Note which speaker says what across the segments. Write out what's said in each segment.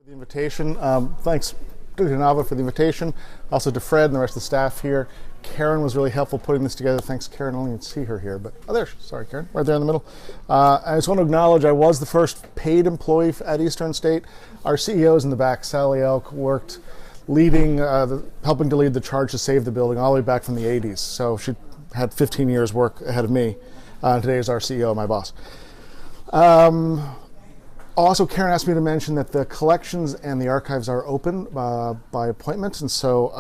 Speaker 1: The invitation. Thanks to Nava for the invitation. Also to Fred and the rest of the staff here. Karen was really helpful putting this together. Thanks, Karen. I don't even see her here, but there. Sorry, Karen. Right there in the middle. I just want to acknowledge I was the first paid employee at Eastern State. Our CEO is in the back. Sally Elk worked helping to lead the charge to save the building all the way back from the 80s. So she had 15 years work ahead of me. Today is our CEO, my boss. Also, Karen asked me to mention that the collections and the archives are open by appointment, and so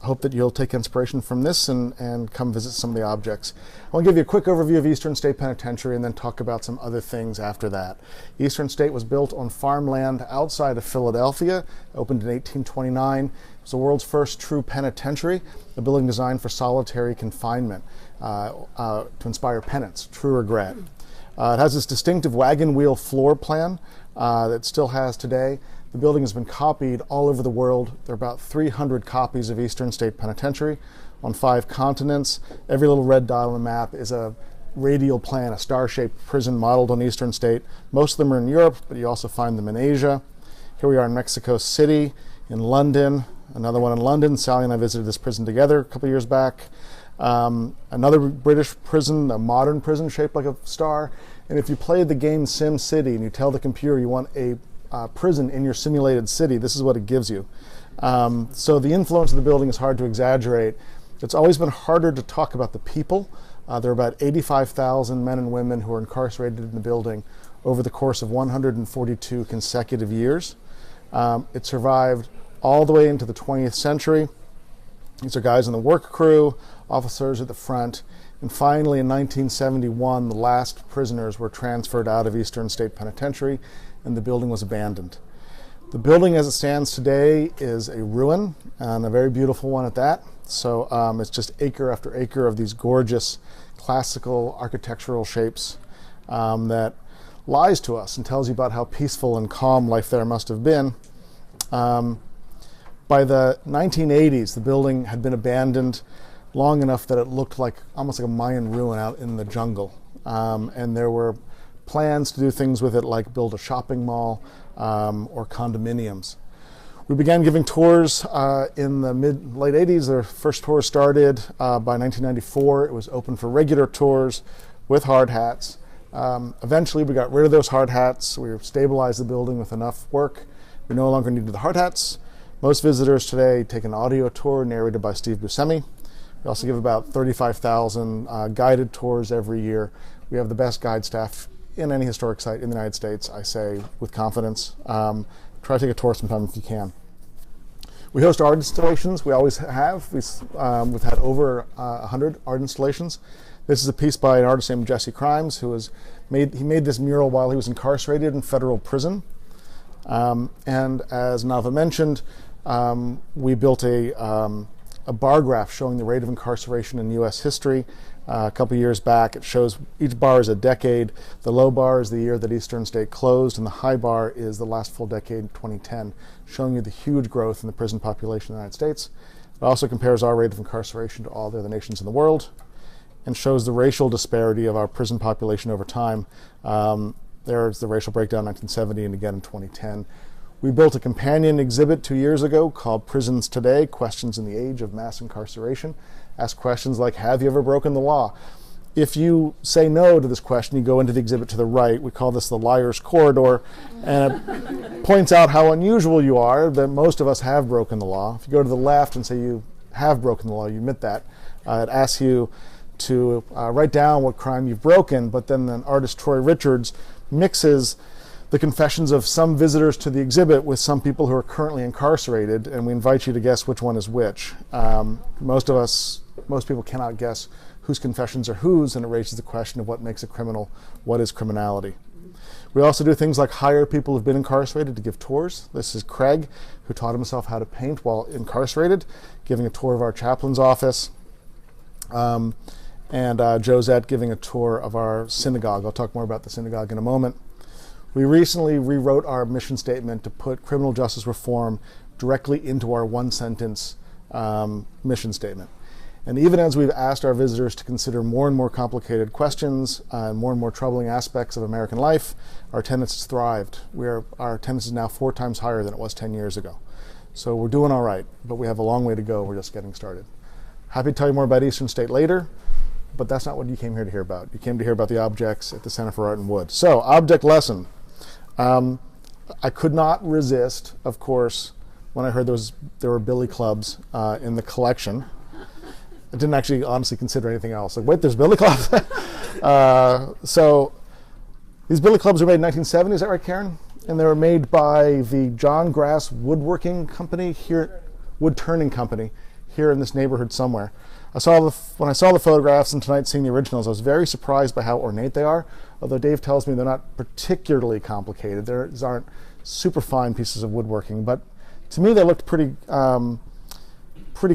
Speaker 1: I hope that you'll take inspiration from this and come visit some of the objects. I want to give you a quick overview of Eastern State Penitentiary and then talk about some other things after that. Eastern State was built on farmland outside of Philadelphia, opened in 1829. It was the world's first true penitentiary, a building designed for solitary confinement to inspire penance, true regret. It has this distinctive wagon wheel floor plan that still has today. The building has been copied all over the world. There are about 300 copies of Eastern State Penitentiary on 5 continents. Every little red dot on the map is a radial plan, a star-shaped prison modeled on Eastern State. Most of them are in Europe, but you also find them in Asia. Here we are in Mexico City, in London, another one in London. Sally and I visited this prison together a couple years back. Another British prison, a modern prison shaped like a star. And if you play the game Sim City and you tell the computer you want a prison in your simulated city, this is what it gives you. So the influence of the building is hard to exaggerate. It's always been harder to talk about the people. There are about 85,000 men and women who are incarcerated in the building over the course of 142 consecutive years. It survived all the way into the 20th century. These are guys in the work crew, officers at the front, and finally in 1971 the last prisoners were transferred out of Eastern State Penitentiary and the building was abandoned. The building as it stands today is a ruin, and a very beautiful one at that. So it's just acre after acre of these gorgeous classical architectural shapes that lies to us and tells you about how peaceful and calm life there must have been. By the 1980s, the building had been abandoned long enough that it looked like almost like a Mayan ruin out in the jungle. And there were plans to do things with it like build a shopping mall or condominiums. We began giving tours in the late 80s. The first tour started by 1994. It was open for regular tours with hard hats. Eventually we got rid of those hard hats. We stabilized the building with enough work. We no longer needed the hard hats. Most visitors today take an audio tour narrated by Steve Buscemi. We also give about 35,000 guided tours every year. We have the best guide staff in any historic site in the United States, I say with confidence. Try to take a tour sometime if you can. We host art installations. We always have. We've had over 100 art installations. This is a piece by an artist named Jesse Crimes, he made this mural while he was incarcerated in federal prison. And as Nava mentioned, we built a bar graph showing the rate of incarceration in U.S. history. A couple years back, it shows each bar is a decade. The low bar is the year that Eastern State closed, and the high bar is the last full decade, 2010, showing you the huge growth in the prison population in the United States. It also compares our rate of incarceration to all the other nations in the world and shows the racial disparity of our prison population over time. There's the racial breakdown in 1970 and again in 2010. We built a companion exhibit 2 years ago called Prisons Today, Questions in the Age of Mass Incarceration. Ask questions like, have you ever broken the law? If you say no to this question, you go into the exhibit to the right. We call this the liar's corridor, and it points out how unusual you are, that most of us have broken the law. If you go to the left and say you have broken the law, you admit that. It asks you to write down what crime you've broken, but then the artist Troy Richards mixes the confessions of some visitors to the exhibit with some people who are currently incarcerated, and we invite you to guess which one is which. Most people cannot guess whose confessions are whose, and it raises the question of what makes a criminal, what is criminality. We also do things like hire people who've been incarcerated to give tours. This is Craig, who taught himself how to paint while incarcerated, giving a tour of our chaplain's office. And Josette giving a tour of our synagogue. I'll talk more about the synagogue in a moment. We recently rewrote our mission statement to put criminal justice reform directly into our one-sentence mission statement. And even as we've asked our visitors to consider more and more complicated questions and more troubling aspects of American life, our attendance has thrived. Our attendance is now 4 times higher than it was 10 years ago. So we're doing all right, but we have a long way to go. We're just getting started. Happy to tell you more about Eastern State later, but that's not what you came here to hear about. You came to hear about the objects at the Center for Art and Wood. So, object lesson. I could not resist, of course, when I heard there were billy clubs in the collection. I didn't actually honestly consider anything else. Like, wait, there's billy clubs? So these billy clubs were made in 1970, is that right, Karen? And they were made by the John Grass Woodworking Company here, Wood Turning Company here in this neighborhood somewhere. When I saw the photographs and tonight seeing the originals, I was very surprised by how ornate they are, although Dave tells me they're not particularly complicated. These aren't super fine pieces of woodworking, but to me they looked pretty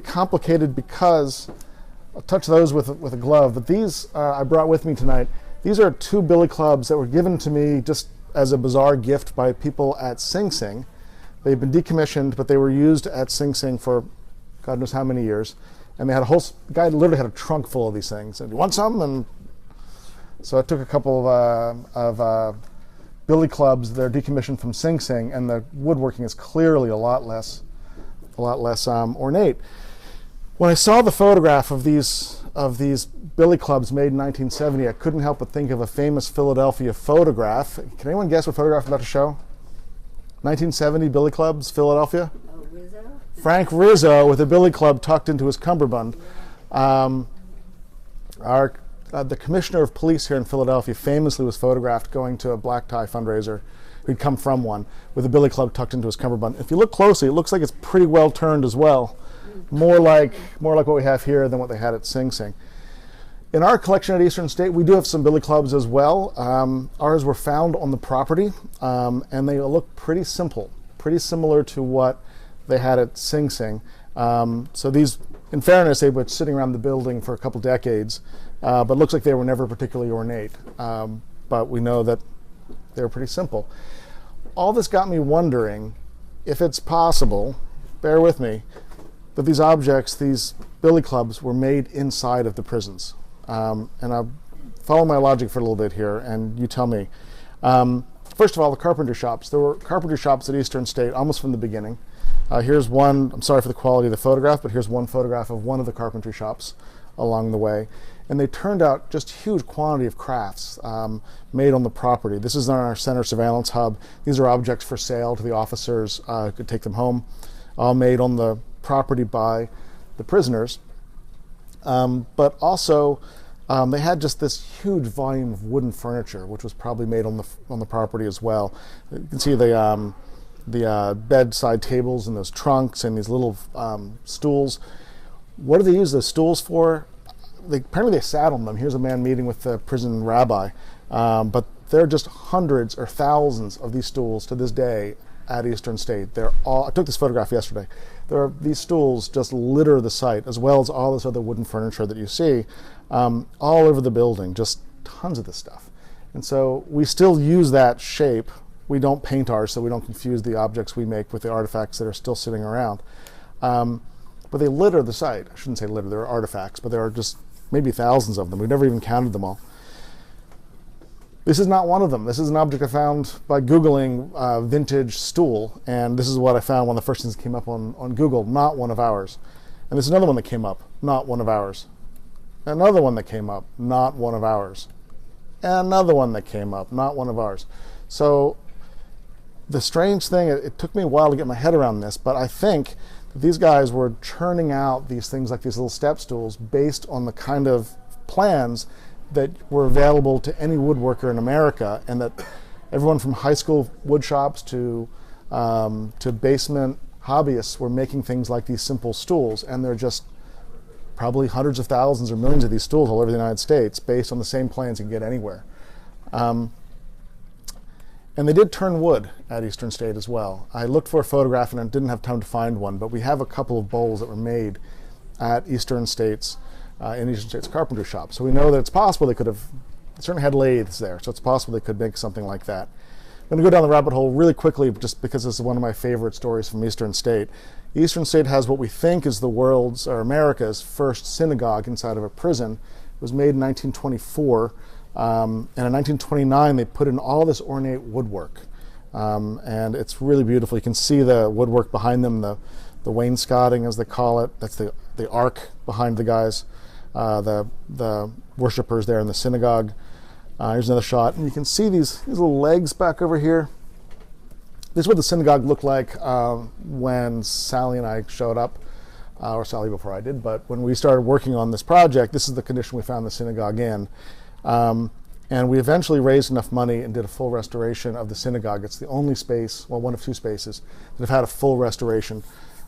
Speaker 1: complicated because I'll touch those with a glove. But these I brought with me tonight. These are 2 billy clubs that were given to me just as a bizarre gift by people at Sing Sing. They've been decommissioned, but they were used at Sing Sing for God knows how many years. And they had the guy literally had a trunk full of these things. And you want some? And so I took a couple of billy clubs that are decommissioned from Sing Sing, and the woodworking is clearly a lot less ornate. When I saw the photograph of these billy clubs made in 1970, I couldn't help but think of a famous Philadelphia photograph. Can anyone guess what photograph I'm about to show? 1970 billy clubs, Philadelphia?
Speaker 2: Oh, Rizzo?
Speaker 1: Frank Rizzo with a billy club tucked into his cummerbund. The commissioner of police here in Philadelphia famously was photographed going to a black tie fundraiser. He'd come from one with a billy club tucked into his cummerbund. If you look closely, it looks like it's pretty well turned as well. More like what we have here than what they had at Sing Sing. In our collection at Eastern State, we do have some billy clubs as well. Ours were found on the property, and they look pretty simple, pretty similar to what they had at Sing Sing. So these, in fairness, they were sitting around the building for a couple decades, but it looks like they were never particularly ornate. But we know that they were pretty simple. All this got me wondering if it's possible, bear with me, that these objects, these billy clubs, were made inside of the prisons. And I'll follow my logic for a little bit here, and you tell me. First of all, the carpenter shops. There were carpenter shops at Eastern State almost from the beginning. Here's one, I'm sorry for the quality of the photograph, but here's one photograph of one of the carpentry shops along the way. And they turned out just huge quantity of crafts made on the property. This is on our center surveillance hub. These are objects for sale to the officers who could take them home, all made on the property by the prisoners. But also, they had just this huge volume of wooden furniture, which was probably made on the property as well. You can see the bedside tables and those trunks and these little stools. What do they use those stools for? Apparently they sat on them. Here's a man meeting with the prison rabbi. But there are just hundreds or thousands of these stools to this day at Eastern State. I took this photograph yesterday. These stools just litter the site, as well as all this other wooden furniture that you see all over the building, just tons of this stuff. And so we still use that shape. We don't paint ours, so we don't confuse the objects we make with the artifacts that are still sitting around. But they litter the site. I shouldn't say litter, they're artifacts, but there are just maybe thousands of them. We've never even counted them all. This is not one of them. This is an object I found by Googling vintage stool, and this is what I found one of the first things that came up on Google, not one of ours. And there's another one that came up, not one of ours. Another one that came up, not one of ours. And another one that came up, not one of ours. So the strange thing, it took me a while to get my head around this, but I think that these guys were churning out these things like these little step stools based on the kind of plans that were available to any woodworker in America, and that everyone from high school wood shops to basement hobbyists were making things like these simple stools, and they're just probably hundreds of thousands or millions of these stools all over the United States based on the same plans you can get anywhere. And they did turn wood at Eastern State as well. I looked for a photograph and I didn't have time to find one, but we have a couple of bowls that were made at Eastern State's in Eastern State's carpentry shop. So we know that it's possible they could have, certainly had lathes there, so it's possible they could make something like that. I'm going to go down the rabbit hole really quickly just because this is one of my favorite stories from Eastern State. Eastern State has what we think is the world's, or America's, first synagogue inside of a prison. It was made in 1924, and in 1929 they put in all this ornate woodwork. And it's really beautiful. You can see the woodwork behind them, the wainscoting as they call it. That's the ark behind the guys, the worshipers there in the synagogue. Here's another shot, and you can see these little legs back over here. This is what the synagogue looked like when Sally and I showed up, or Sally before I did, but when we started working on this project, this is the condition we found the synagogue in. And we eventually raised enough money and did a full restoration of the synagogue. It's the only space, well, one of two spaces, that have had a full restoration.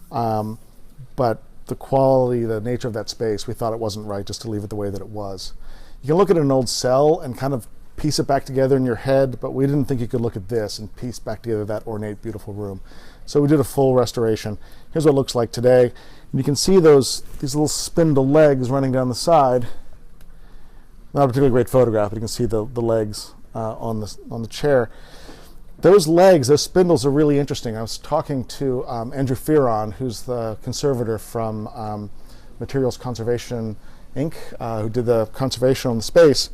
Speaker 1: But the quality, the nature of that space, we thought it wasn't right just to leave it the way that it was. You can look at an old cell and kind of piece it back together in your head, but we didn't think you could look at this and piece back together that ornate, beautiful room. So we did a full restoration. Here's what it looks like today. And you can see these little spindle legs running down the side. Not a particularly great photograph, but you can see the legs on the chair. Those legs, those spindles are really interesting. I was talking to Andrew Fearon, who's the conservator from Materials Conservation Inc., who did the conservation on the space.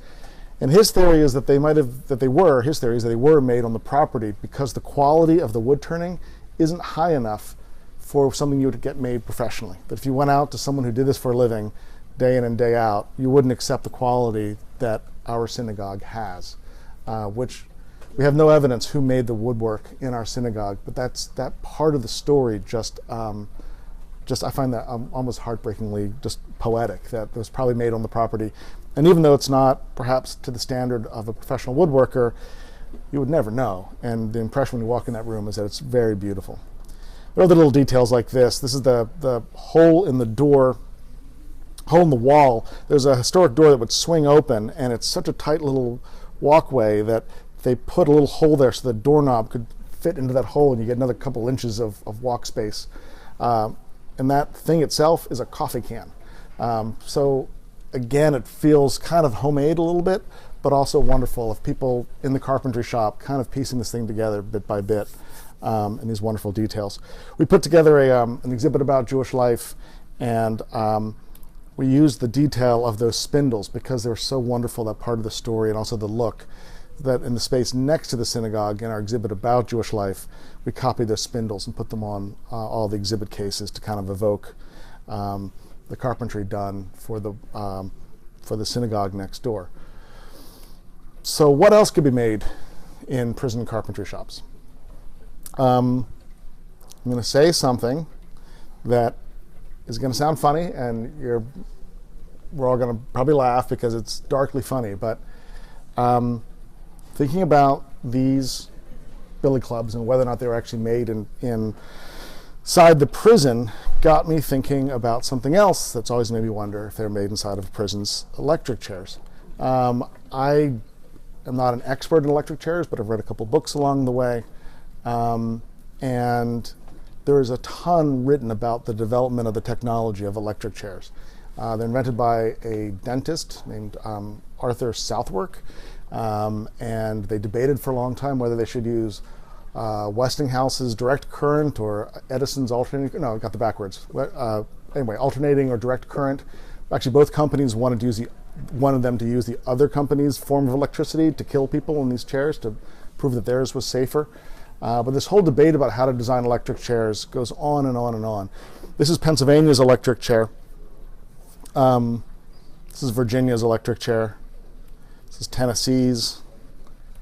Speaker 1: And his theory is that they were made on the property because the quality of the wood turning isn't high enough for something you would get made professionally. But if you went out to someone who did this for a living, day in and day out, you wouldn't accept the quality that our synagogue has, which we have no evidence who made the woodwork in our synagogue, but that part of the story just I find that almost heartbreakingly just poetic, that it was probably made on the property. And even though it's not perhaps to the standard of a professional woodworker, you would never know. And the impression when you walk in that room is that it's very beautiful. There are other little details like this. This is the hole in the door, hole in the wall. There's a historic door that would swing open, and it's such a tight little walkway that they put a little hole there so the doorknob could fit into that hole, and you get another couple inches of walk space. And that thing itself is a coffee can. So again, it feels kind of homemade a little bit, but also wonderful of people in the carpentry shop kind of piecing this thing together bit by bit, and these wonderful details. We put together an exhibit about Jewish life, and we used the detail of those spindles because they were so wonderful, that part of the story, and also the look, that in the space next to the synagogue in our exhibit about Jewish life, we copied those spindles and put them on all the exhibit cases to kind of evoke the carpentry done for the synagogue next door. So what else could be made in prison carpentry shops? I'm going to say something that is going to sound funny, and we're all going to probably laugh because it's darkly funny, but thinking about these billy clubs and whether or not they were actually made inside the prison got me thinking about something else that's always made me wonder if they're made inside of prisons: electric chairs. I am not an expert in electric chairs, but I've read a couple books along the way, and there is a ton written about the development of the technology of electric chairs. They're invented by a dentist named Arthur Southwark, and they debated for a long time whether they should use Westinghouse's direct current or Edison's alternating, no, I got the backwards. Anyway, alternating or direct current. Actually, both companies wanted them to use the other company's form of electricity to kill people in these chairs to prove that theirs was safer. But this whole debate about how to design electric chairs goes on and on and on. This is Pennsylvania's electric chair. This is Virginia's electric chair. This is Tennessee's.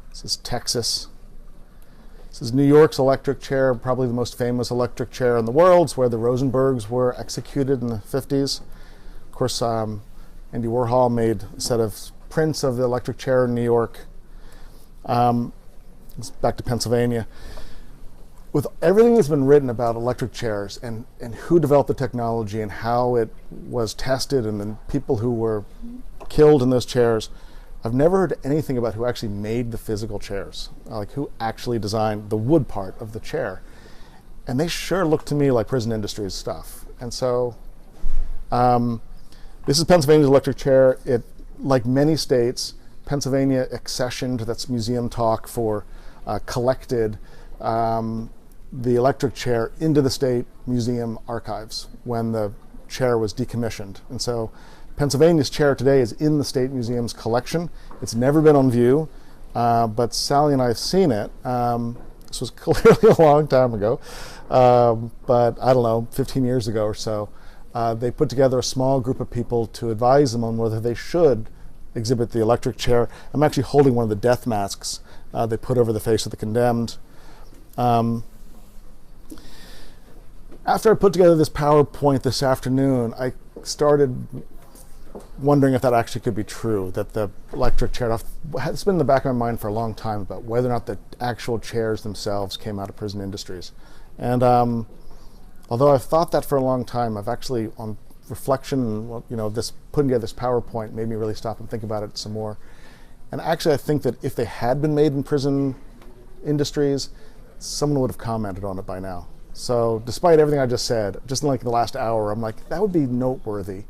Speaker 1: This is Texas. This is New York's electric chair, probably the most famous electric chair in the world. It's where the Rosenbergs were executed in the 50s. Of course, Andy Warhol made a set of prints of the electric chair in New York. It's back to Pennsylvania. With everything that's been written about electric chairs and who developed the technology and how it was tested and the people who were killed in those chairs, I've never heard anything about who actually made the physical chairs, like who actually designed the wood part of the chair. And they sure look to me like prison industry's stuff. And so this is Pennsylvania's electric chair. It, like many states, Pennsylvania accessioned, that's museum talk for collected the electric chair into the State Museum archives when the chair was decommissioned. And so Pennsylvania's chair today is in the State Museum's collection. It's never been on view, but Sally and I have seen it. This was clearly a long time ago, but I don't know, 15 years ago or so. They put together a small group of people to advise them on whether they should exhibit the electric chair. I'm actually holding one of the death masks they put over the face of the condemned. After I put together this PowerPoint this afternoon, I started wondering if that actually could be true, that the electric chair, it's been in the back of my mind for a long time about whether or not the actual chairs themselves came out of prison industries. And although I've thought that for a long time, I've actually, on reflection, this putting together this PowerPoint made me really stop and think about it some more. And actually I think that if they had been made in prison industries, someone would have commented on it by now. So despite everything I just said, just in like the last hour, I'm like, that would be noteworthy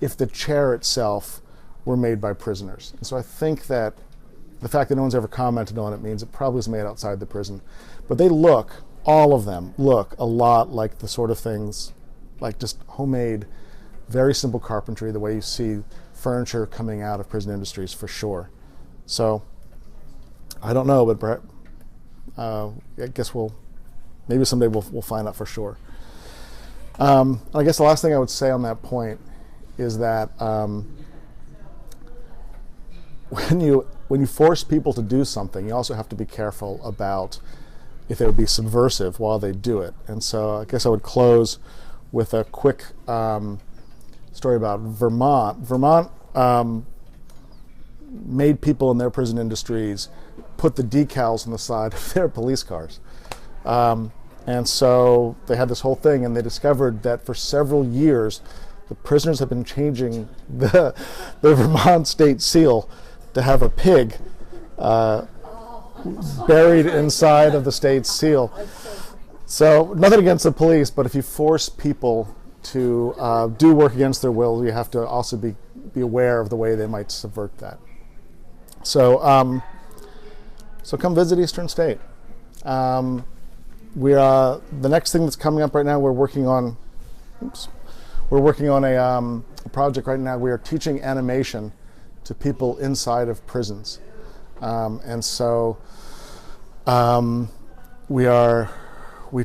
Speaker 1: if the chair itself were made by prisoners. And so I think that the fact that no one's ever commented on it means it probably was made outside the prison. But they look, all of them look a lot like the sort of things, like just homemade, very simple carpentry, the way you see furniture coming out of prison industries for sure. So I don't know, but perhaps, I guess maybe someday we'll find out for sure. I guess the last thing I would say on that point is that when you force people to do something, you also have to be careful about if it would be subversive while they do it. And so I guess I would close with a quick story about Vermont. Vermont made people in their prison industries put the decals on the side of their police cars. And so they had this whole thing, and they discovered that for several years, the prisoners have been changing the Vermont state seal to have a pig buried inside of the state seal. So nothing against the police, but if you force people to do work against their will, you have to also be aware of the way they might subvert that. So so come visit Eastern State. The next thing that's coming up right now, we're working on a project right now. We are teaching animation to people inside of prisons, and so we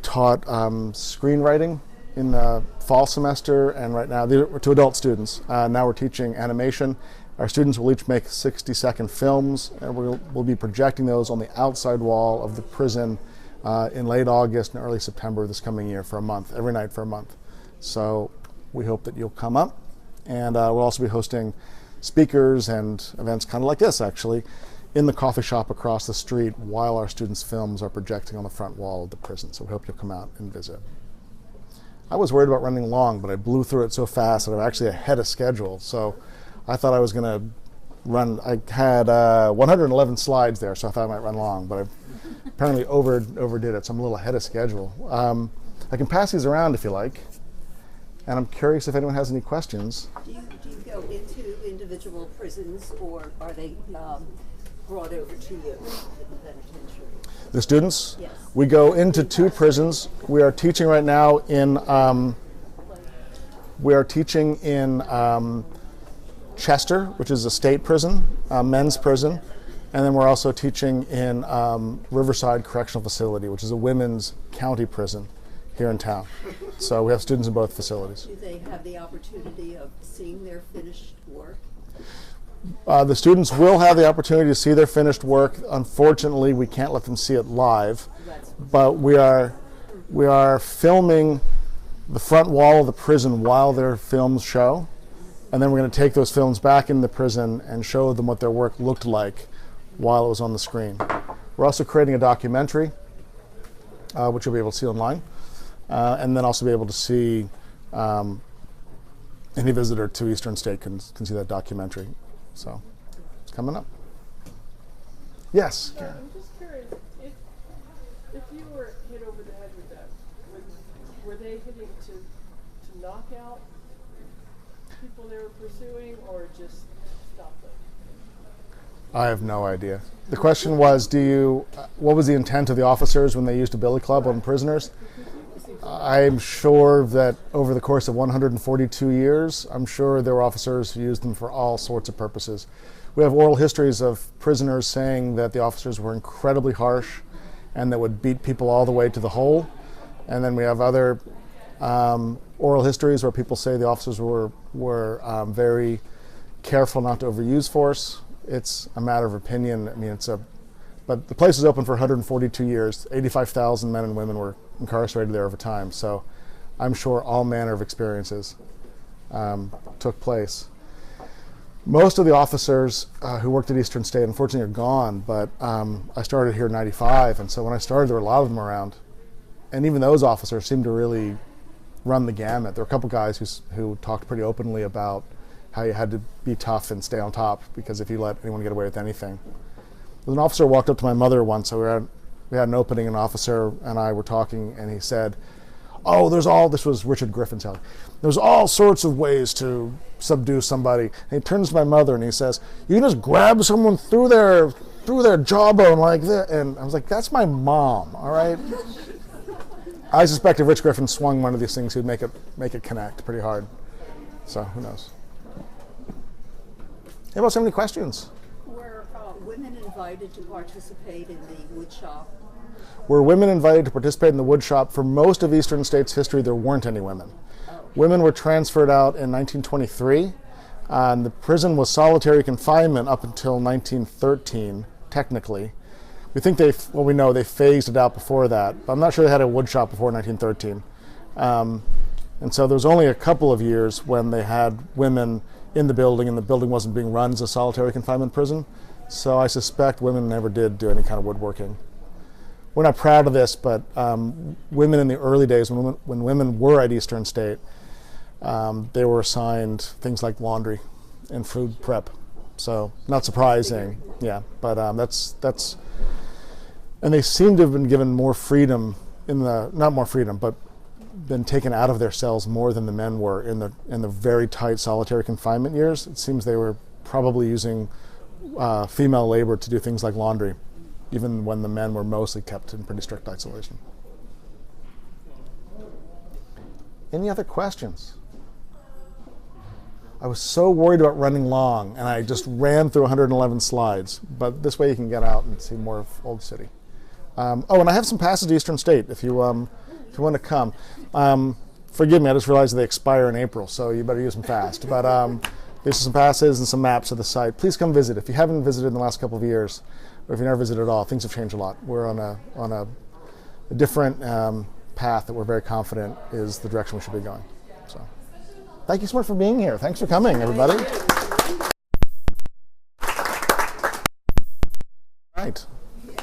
Speaker 1: taught screenwriting in the fall semester, and right now to adult students. Now we're teaching animation. Our students will each make 60-second films, and we'll be projecting those on the outside wall of the prison in late August and early September this coming year for a month, every night for a month. So we hope that you'll come up, and we'll also be hosting speakers and events kind of like this, actually, in the coffee shop across the street while our students' films are projecting on the front wall of the prison. So we hope you'll come out and visit. I was worried about running long, but I blew through it so fast that I'm actually ahead of schedule. So I thought I was going to run. I had 111 slides there, so I thought I might run long, but I apparently overdid it, so I'm a little ahead of schedule. I can pass these around if you like, and I'm curious if anyone has any questions.
Speaker 2: Do you go into individual prisons, or are they brought over to you in the penitentiary?
Speaker 1: The students?
Speaker 2: Yes.
Speaker 1: We go into 2 prisons. We are teaching right now in Chester, which is a state prison, men's prison, and then we're also teaching in Riverside Correctional Facility, which is a women's county prison here in town. So we have students in both facilities.
Speaker 2: Do they have the opportunity of seeing their finished work?
Speaker 1: The students will have the opportunity to see their finished work. Unfortunately, we can't let them see it live, but we are filming the front wall of the prison while their films show, and then we're going to take those films back into the prison and show them what their work looked like while it was on the screen. We're also creating a documentary, which you'll be able to see online, and then also be able to see, any visitor to Eastern State can see that documentary. So it's coming up. Yes?
Speaker 3: I'm just curious, if you were hit over the head with that, were they hitting to knock out people they were pursuing, or just stop them?
Speaker 1: I have no idea. The question was, what was the intent of the officers when they used a billy club on prisoners? I'm sure that over the course of 142 years, I'm sure there were officers who used them for all sorts of purposes. We have oral histories of prisoners saying that the officers were incredibly harsh and that would beat people all the way to the hole. And then we have other oral histories where people say the officers were very careful not to overuse force. It's a matter of opinion. I mean, but the place was open for 142 years. 85,000 men and women were incarcerated there over time. So I'm sure all manner of experiences took place. Most of the officers who worked at Eastern State, unfortunately, are gone, but I started here in '95, and so when I started, there were a lot of them around. And even those officers seemed to really run the gamut. There were a couple guys who talked pretty openly about how you had to be tough and stay on top, because if you let anyone get away with anything. There was an officer who walked up to my mother once, so we had an opening, and an officer and I were talking, and he said, this was Richard Griffin's alley. There's all sorts of ways to subdue somebody. And he turns to my mother and he says, you can just grab someone through their jawbone like that. And I was like, that's my mom, all right? I suspect if Rich Griffin swung one of these things, he'd make it connect pretty hard. So who knows? Anybody else have any questions?
Speaker 2: Were women invited to participate in the wood shop?
Speaker 1: Were women invited to participate in the wood shop? For most of Eastern State's history, there weren't any women. Women were transferred out in 1923. And the prison was solitary confinement up until 1913, technically. We know they phased it out before that, but I'm not sure they had a wood shop before 1913. And so there was only a couple of years when they had women in the building, and the building wasn't being run as a solitary confinement prison. So I suspect women never did do any kind of woodworking. We're not proud of this, but women in the early days, when women were at Eastern State, they were assigned things like laundry and food prep. So not surprising, yeah. But that's, and they seem to have been given more freedom not more freedom, but been taken out of their cells more than the men were in the very tight solitary confinement years. It seems they were probably using female labor to do things like laundry, even when the men were mostly kept in pretty strict isolation. Any other questions? I was so worried about running long, and I just ran through 111 slides, but this way you can get out and see more of Old City. And I have some passes to Eastern State if you want to come. Forgive me, I just realized they expire in April, so you better use them fast. But there's some passes and some maps of the site. Please come visit. If you haven't visited in the last couple of years, or if you never visited at all, things have changed a lot. We're on a different path that we're very confident is the direction we should be going. So, thank you so much for being here. Thanks for coming, everybody. Right.
Speaker 2: Yeah,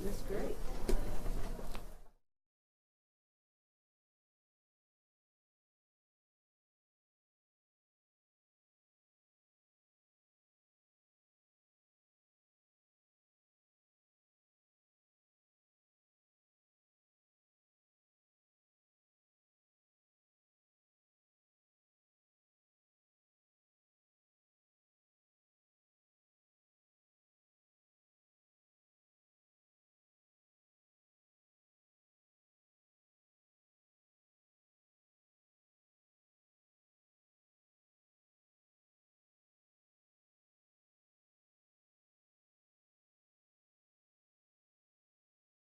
Speaker 2: that's great.